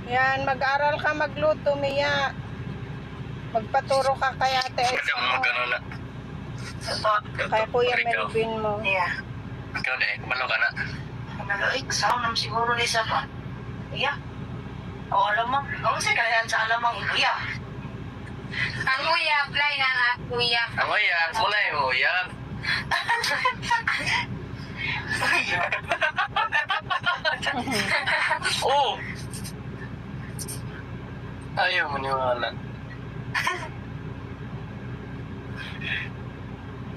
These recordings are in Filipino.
Yan, mag-aral ka magluto, Mia. Magpaturo ka kay Ate Elsa mo. Kaya Kuya Melvin mo. Yeah. Ikaw na, kumalo ka na. Kumaloy, kasama naman siguro ni isa pa. Iya. O alamang. Ang sa kalayan sa alamang. Iya. Ang uyab, lain ang uyab. Ang uyab, mulay mo, uyab. Oh! Ayaw mo niwala.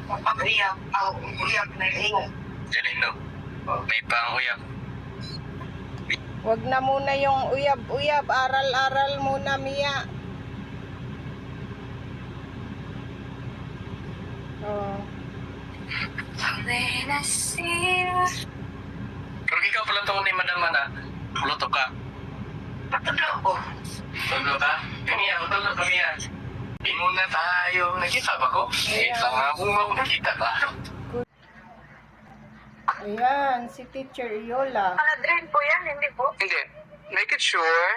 Ang uyab. Ang uyab na iyo. Jalino, may pang uyab. Wag na muna yung uyab-uyab. Aral-aral muna, Mia. Oh. When I see you. Pero ikaw pala ito ni Madam na. Luto ka. Patalo ko. Tulo ka? Kamiya, tulo kamiya. Di muna tayo. Nakita ba ko? Wait lang nga kung makikita ka. Ayan, si Teacher Iola. Drain po yan, hindi po? Hindi. Make it sure,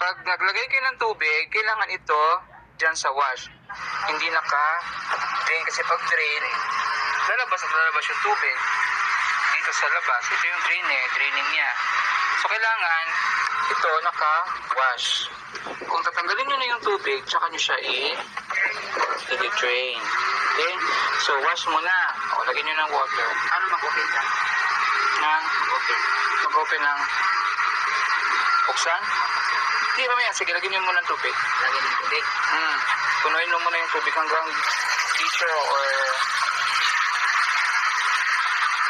pag naglagay kayo ng tubig, kailangan ito dyan sa wash. Hindi naka-drain kasi pag drain, lalabas at lalabas yung tubig. Dito sa labas, ito yung draining niya. So kailangan ito naka-wash. Kung tatanggalin nyo na yung tubig, tsaka nyo siya i-drain. Okay? So wash muna. O, lagyan nyo ng water. Ano mag-open dyan? Mag-open ng buksan? Hindi, mamaya. Sige, lagyan nyo muna ng tubig. Lagi ng tubig. Punuin mo muna yung tubig hanggang dito or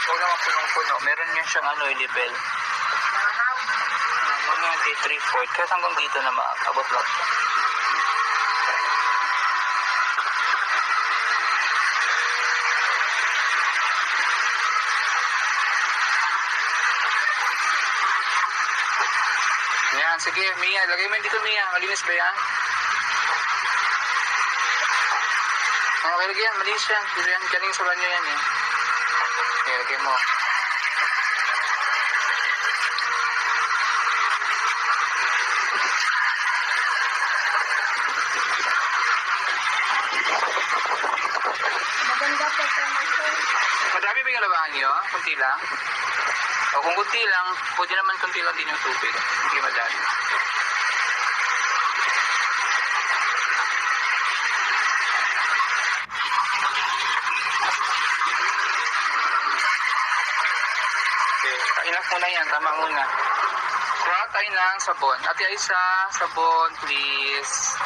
huwag naman punong-puno. Meron yan siyang level. Mga 3/4. Kahit hanggang dito na maabot lang siya. Yan, sige, Mia. Lagay mo dito, Mia. Malinis ba yan? Okay, lagyan. Malinis yan. Kaning sa banyo yan eh. Okay, lagay mo. Maganda pa promotion. Madami ba yung labahan niyo? Kunti lang? O kung kunti lang, pwede naman kunti lang din yung tubig. Hindi madami. Okay, enough muna yan. Tama muna. Kuha tayo ng sabon. Ate Aisa, sabon, please.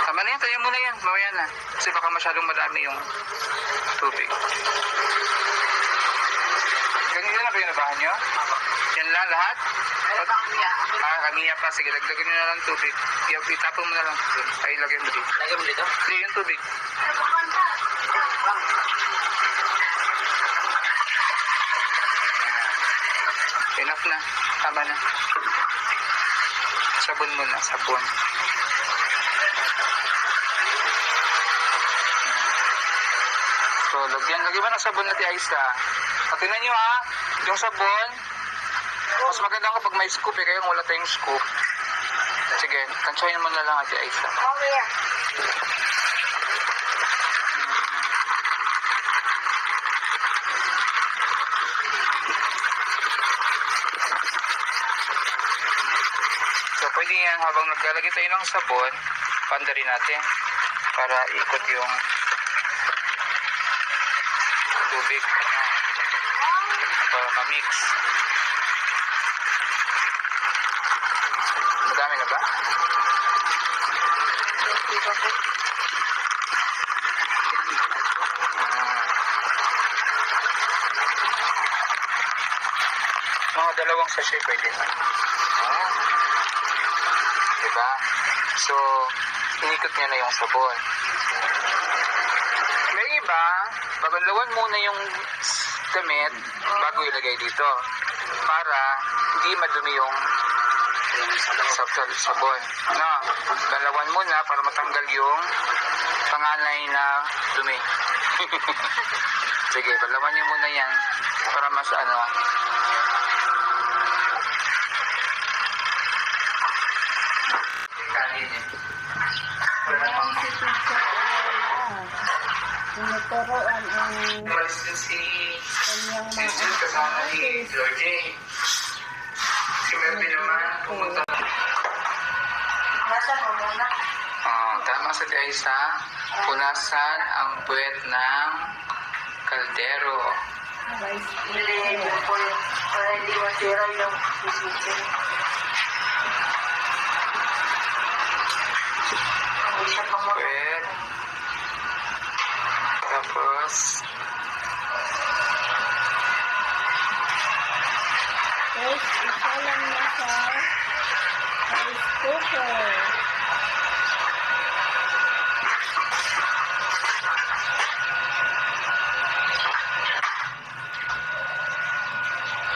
Tama na yan. Tayo muna yan. Mamaya na. Kasi baka masyadong madami yung tubig. Ganyan na ba yung nabahan nyo? Yan lang lahat? Kamiya pa. Sige, lagdagan nyo na lang tubig. Itapon mo na lang. Ay, lagay mo dito. Lagi mo dito? Hindi, yung tubig. Yan. Enough na. Tama na. Sabon mo na. Sabon. So, lagyan mo ng sabon natin, Aisa. At tingnan nyo ha, yung sabon, mas maganda kapag may scoop eh, kaya wala tayong scoop. Sige, tansyahin mo na lang Ate Aisa. Okay. So, pwede yan habang naglalagay tayo ng sabon, pandarin natin para ikot yung tubig. Para ma-mix. Madami na ba? Mga dalawang sachet pwede na. Diba? So, inikot niya na yung sabon. May iba, babanlawan muna yung damit bago ilagay dito para hindi madumi yung sabon. No, dalawan muna para matanggal yung panganay na dumi. Sige, balawan niyo muna yan para mas din eh. Wala Ayan namang si Teacher Aurora. Tinuturoan ang umalis din si kanyang mga Sister kasama ni anak. Lord J. Si Melvin naman, pumunta. Nasa mo muna. Tama sa Aisa, punasan ang puwet ng kaldero. Rice Hindi po yun. Para hindi masira yung isipin. Hindi siya pamukha. Puwet. Tapos, First, isa lang na sa rice cooker.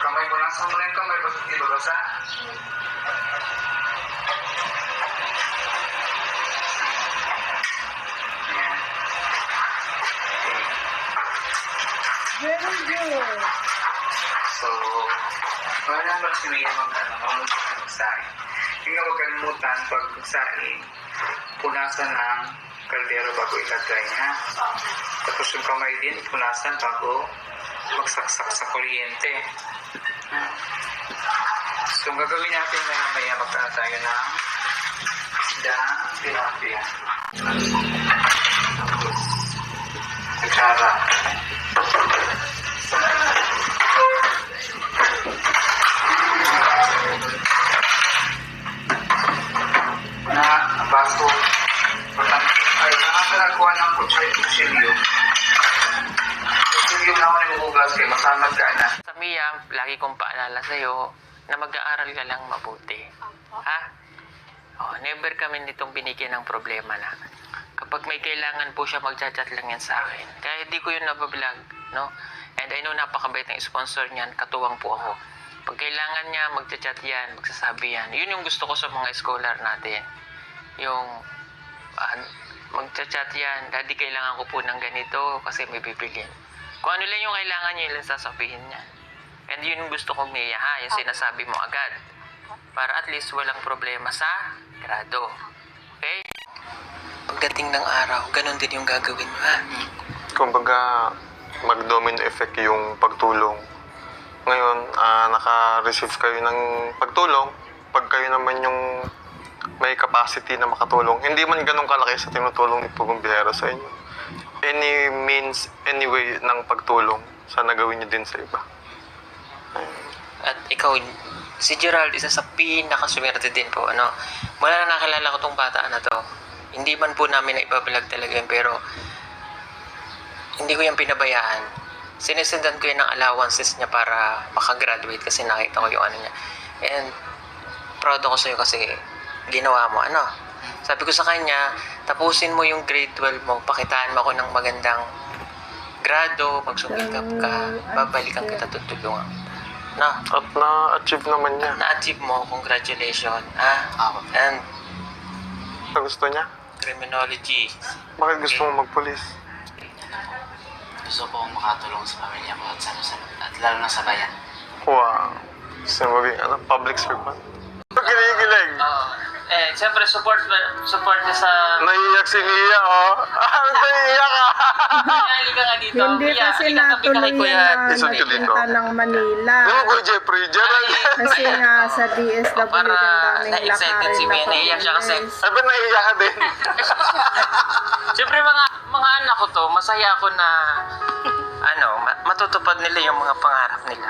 kamay mo lang. Saan mo na yung kamay? Bakit di babasa? Ayan. Very good. So, wala ba si Mia magsain? Tingnan huwag kalimutan pag magsain, punasan ang kaldero bago ilagay, ha? Tapos yung kamay din, punasan bago magsaksak sa kuryente. Ha? So, ang gagawin natin maya magkana tayo ng isdang tilapia. Tapos, kutsara. Na baso ay nakakalagwa ng kutsilyo. Kutsilyo na ako naghuhugas kayo, masamad ka na. Sa Mia, lagi kong paalala sa'yo na mag-aaral ka lang mabuti. Ha? Never kami nitong binigyan ng problema na kapag may kailangan po siya, magchat-chat lang yan sa akin. Kaya hindi ko yun nabablog, no? And I know napakabait ng sponsor niyan, katuwang po ako. Pag kailangan niya, magchat-chat yan, magsasabi yan. Yun yung gusto ko sa mga scholar natin. Yung magchat-chat yan, daddy kailangan ko po ng ganito kasi may bibilin. Kung ano lang yung kailangan niya, yun lang sasabihin niya. And yun yung gusto kong Mia, ha? Yung sinasabi mo agad. Para at least walang problema sa grado. Okay? Pagdating ng araw, ganun din yung gagawin mo, ha? Kumbaga, mag-domino effect yung pagtulong. Ngayon, naka-receive kayo ng pagtulong. Pag kayo naman yung may capacity na makatulong, hindi man ganun kalaki sa tinutulong ni Pugong Biyahero sa inyo. Any means, any way ng pagtulong, sana gawin nyo din sa iba. At ikaw, si Gerald, isa sa pinakaswerte din po, ano? Mula na nakilala ko tong bata na to, hindi man po namin na ibablog talaga yun, pero hindi ko yung pinabayaan. Sinisendan ko yun ng allowances niya para makagraduate kasi nakita ko yung ano niya. And proud ako sa'yo kasi ginawa mo, ano? Sabi ko sa kanya, tapusin mo yung grade 12 mo, pakitaan mo ako ng magandang grado, magsumikap ka, babalikan kita tutulungan. Na, At na-achieve naman niya. na-achieve mo, congratulations. And Sa gusto niya. criminology. Bakit gusto mo magpulis? Gusto ko makatulong sa pamilya ko at lalo na sa bayan. Wow. Gusto mo maging public servant. Kinikilig. Siyempre, support niya sa... Naiiyak si Mia, oh. Naiiyak ka. Halika nga dito. Hindi Mia, kasi halika, tabi ka kay natuloy Kuya. yan na Isang dito. nagpunta ng Manila. Ano ko, Jeffrey? Gerald. Kasi nga sa DSW Para ang daming na-excited si Mia, lakarin na naiiyak siya kasi. pag-inis. Sabi naiiyak ka din. Siyempre, mga anak ko to, masaya ako na matutupad nila yung mga pangarap nila.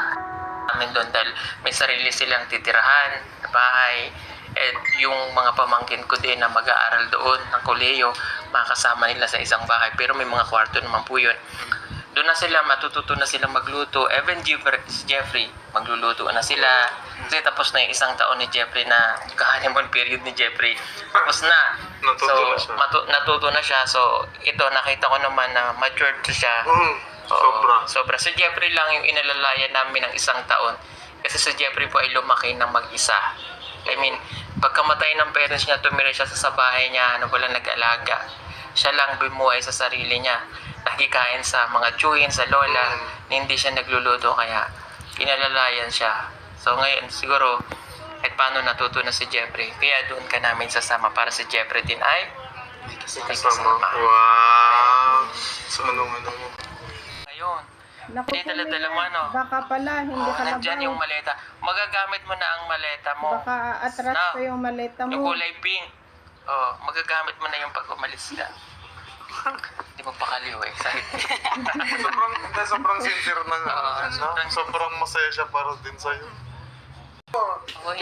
Amin doon dahil may sarili silang titirahan na bahay. At yung mga pamangkin ko din na mag-aaral doon ng koleyo, makakasama nila sa isang bahay. Pero may mga kwarto naman po yun. Doon na sila, matututo na sila magluto. Even Jeffrey, magluluto na sila. Kasi tapos na yung isang taon ni Jeffrey na ka-honeymoon period ni Jeffrey. Tapos na. Natuto na siya. Natuto na siya. So, ito, nakita ko naman na matured siya. Sobra. Sobra. Si Jeffrey lang yung inalalayan namin ng isang taon. Kasi si Jeffrey po ay lumaki ng mag-isa. I mean, pagkamatay ng parents niya, tumira siya sa bahay niya na walang nag-alaga. Siya lang bumuhay sa sarili niya. Nakikain sa mga tiyuhin, sa lola, na hindi siya nagluluto kaya inalalayan siya. So ngayon, siguro, Kahit paano natuto na si Jeffrey. Kaya doon ka namin sasama para si Jeffrey din ay Kasama. Wow. So, ano. ngayon. Naku, Hindi dala-dala mo, ano? baka pala, hindi ka Nandyan yung nabaw. maleta. Magagamit mo na ang maleta mo. Baka atras Na, pa yung maleta Yung mo. kulay pink. Magagamit mo na yung pag umalis ka. Hindi mo pakaliw eh. Sobrang sincere na nga. Oo, No? Sobrang masaya siya para din sa'yo. Uy.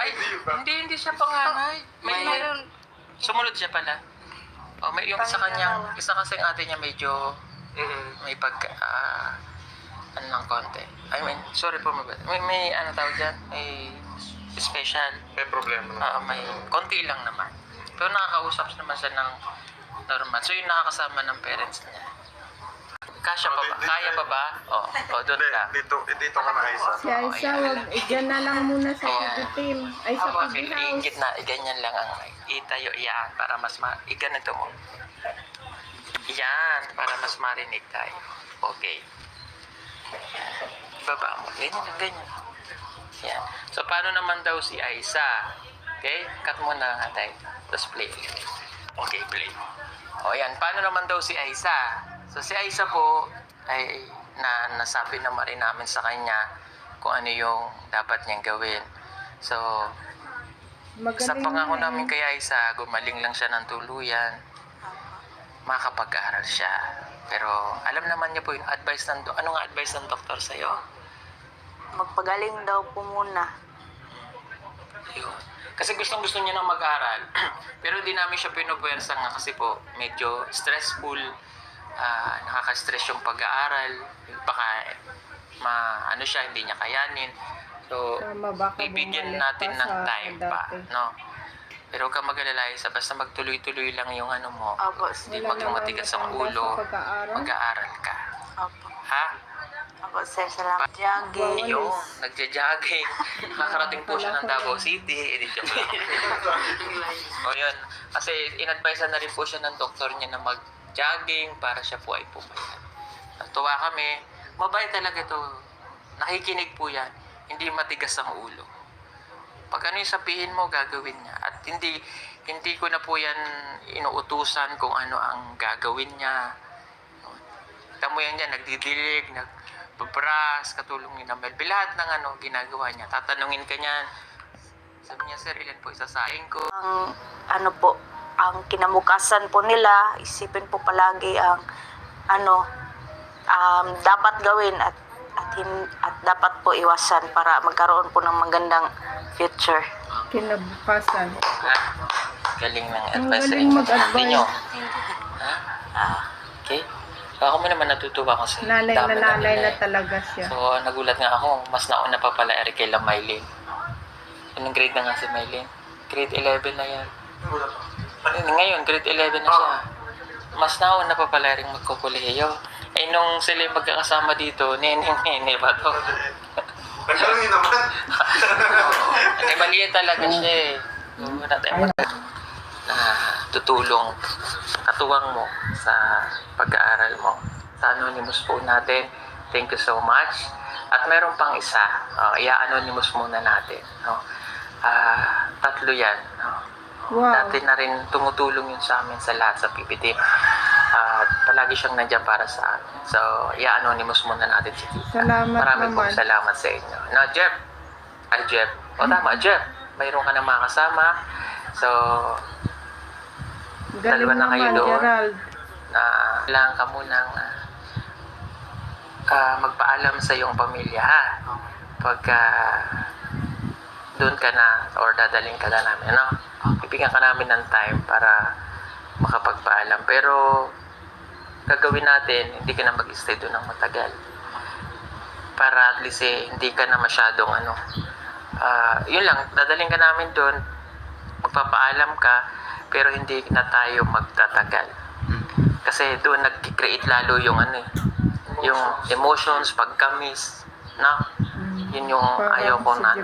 Ay, hindi siya panganay. Mayroon. Sumunod siya pala. May yung isa kasing ate niya medyo may ano ng konti. I mean, sorry po may ano tawag dyan? May special. May problema na. May konti lang naman. Pero nakakausap naman siya ng normal. So yung nakakasama ng parents niya. Kasya pa ba? Kaya pa ba? Doon Hindi, ka. dito ka na, Aisa. Si Aisa, wag, dyan na lang muna sa team. Ay, sa Okay, PB house. iingit na, ganyan lang ang itayo, yan, para mas iganito mo. Yan, para mas marinig tayo. Okay. Baba mo, ganyan lang, ganyan. Yan. So, paano naman daw si Aisa? Okay, cut mo na nga tayo. Tapos play. Okay, play. Yan, paano naman daw si Aisa? So, si Aisa po ay nasabi naman rin namin sa kanya kung ano yung dapat niyang gawin. So, sa pangako na namin kay Aisa, gumaling lang siya ng tuluyan, makakapag-aaral siya. Pero alam naman niya po yung advice anong advice ng doktor sa'yo? Magpagaling daw po muna. Ayun. Kasi gustong-gusto niya nang mag-aral. Pero di namin siya pinupuwersa nga kasi po medyo stressful. Nakaka-stress yung pag-aaral. Baka ano siya, hindi niya kayanin. So, bibigyan natin ng time pa, no? Pero huwag ka mag-alala, basta magtuloy-tuloy lang yung ano mo. Opo, Hindi maging matigas ang ulo. Mag-aaral ka. Opo. Ha? Opo, sir, salamat. Jogging. Yung nagja-jogging. Nakakarating po siya ng Davao City. Joke lang. O yun. Kasi in-advise na rin po siya ng doktor niya na mag-jogging para siya po ay pumayat. Natuwa kami. Mabait talaga to. Nakikinig po yan. Hindi matigas ang ulo. Pag ano yung sabihin mo, gagawin niya. At hindi ko na po yan inuutusan kung ano ang gagawin niya. Tamo yan dyan, nagdidilig, nagbabras, katulong ni Namel. Lahat ng ano, ginagawa niya. Tatanungin ka niyan. Sabi niya, sir, ilan po isasaing ko? Ang kinabukasan po nila, isipin po palagi ang dapat gawin at dapat po iwasan para magkaroon po ng magandang future. Kinabukasan. Ha? Galing ng Ang advice sa galing inyo. mag-advise. Hindi nyo. Ha? Okay? So ako naman natutuwa kasi Nanay dami na nanay namin na talaga siya. So nagulat nga ako, mas nauna pa pala kay Maylin. Anong grade na nga si Maylin? Grade 11 na yan. Ngayon, grade 11 na siya. Mas nauna pa pala rin magkukulehiyo. Eh nung sila yung magkakasama dito, nene ba to? Nagkaroon naman. Maliit talaga siya eh. Wala tayong tutulong, katuwang mo sa pag-aaral mo. Sa anonymous po natin, thank you so much. At meron pang isa, i-anonymous muna natin. No? 3 yan. No? Wow. Dati na rin tumutulong yun sa amin sa lahat sa PPT. Palagi siyang nandiyan para sa amin. So, i-anonymous muna natin si Tita. Salamat Maraming naman. pong salamat sa inyo. No, Jeff. Jeff. Tama, Jeff. Mayroon ka na mga kasama. So, Galing dalawa na kayo naman, doon. Gerald. Kailangan ka munang magpaalam sa iyong pamilya, ha? Pagka doon ka na or dadaling ka na namin, no? Bibigyan ka namin ng time para makapagpaalam. Pero gagawin natin, hindi ka na mag-stay doon ng matagal. Para at least hindi ka na masyadong yun lang, dadaling ka namin doon, magpapaalam ka, pero hindi na tayo magtatagal. Kasi doon nag-create lalo yung yung emotions, pagkamis, no? Yun yung ayaw ko na.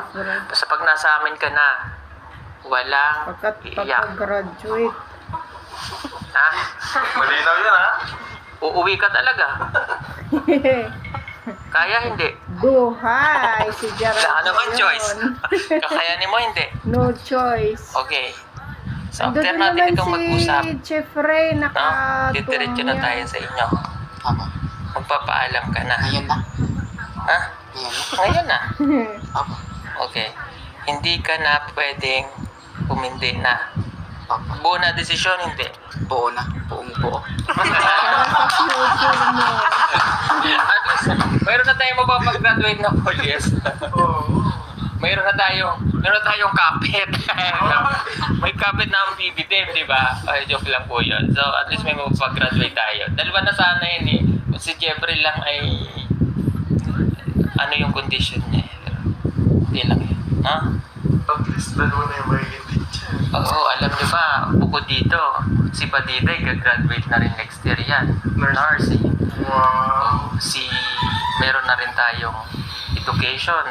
Basta pag nasa amin ka na, walang iiyak. Pagka-graduate. Ha? Malinaw yun, ha? Uuwi ka talaga. Kaya hindi. Buhay! Si Gerald Wala ka naman yun. choice. Kakayanin mo, hindi. No choice. Okay. So, Andun after din natin naman itong mag-usap, si Jeffrey, no? Didiretso na nakatumya. tayo sa inyo. Opo. Magpapaalam ka na. Ngayon na. Ha? Ngayon na. Ngayon na. Opo. Okay. Hindi ka na pwedeng humindi na. Opo. Buo na desisyon, hindi. Buo na. Buong buo. Para sa future mo. At least, mayroon na tayong mapapag-graduate na police. Mayroon na tayong kapit. May kapit na ang PBDM, di ba? Ay, joke lang po yun. So, at least may mapapag-graduate tayo. Dalawa na sana yun eh. Si Jeffrey lang ay ano yung condition niya. Hindi lang yun. Ha? At least dalawa na yung magiging teacher. Oo, alam niyo ba, bukod dito, si Badiday gagraduate na rin next year yan. Nursing. Wow. Meron na rin tayong education.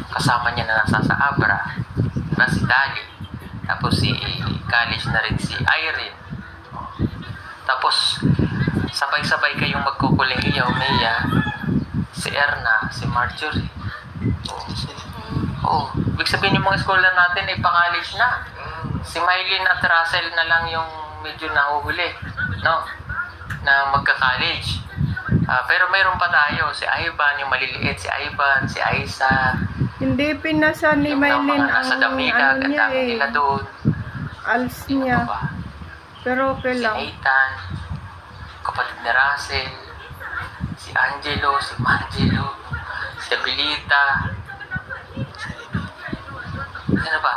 Kasama niya na nasa sa Abra, diba, si Dali. Tapos si college na rin si Irene. Tapos, sabay-sabay kayong magkukulehiya, Mia, si Erna, si Marjorie. Oo. Ibig sabihin yung mga scholar natin ay pa-college na. Si Mylene at Russell na lang yung medyo nahuhuli, no? Na magka-college. Pero mayroon pa tayo, si Ivan, yung maliliit, si Ivan, si Aiza. Hindi pinasa ni Yung mga Maylin nasa ang Damigag, ano ang niya dami eh. nila doon. Als Sino niya. pa ba? Pero okay Si lang. Nathan, kapatid ni Russell, si Angelo, si Mangelo, si Abilita. Sino ba?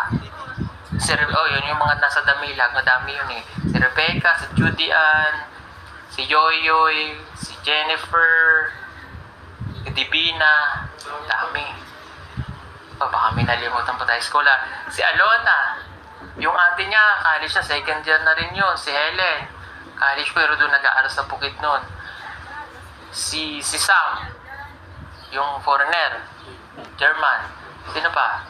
Yun yung mga nasa Damilag, madami yun eh. Si Rebecca, si Judy Ann, si Yoyoy, si Jennifer, si Divina, dami. Baka may nalimutan pa tayo scholar. Si Alona, yung ate niya, college na, second year na rin yun. Si Helen, college pero doon nag-aaral sa Bukid noon. Si Sam, yung foreigner, German. Sino pa?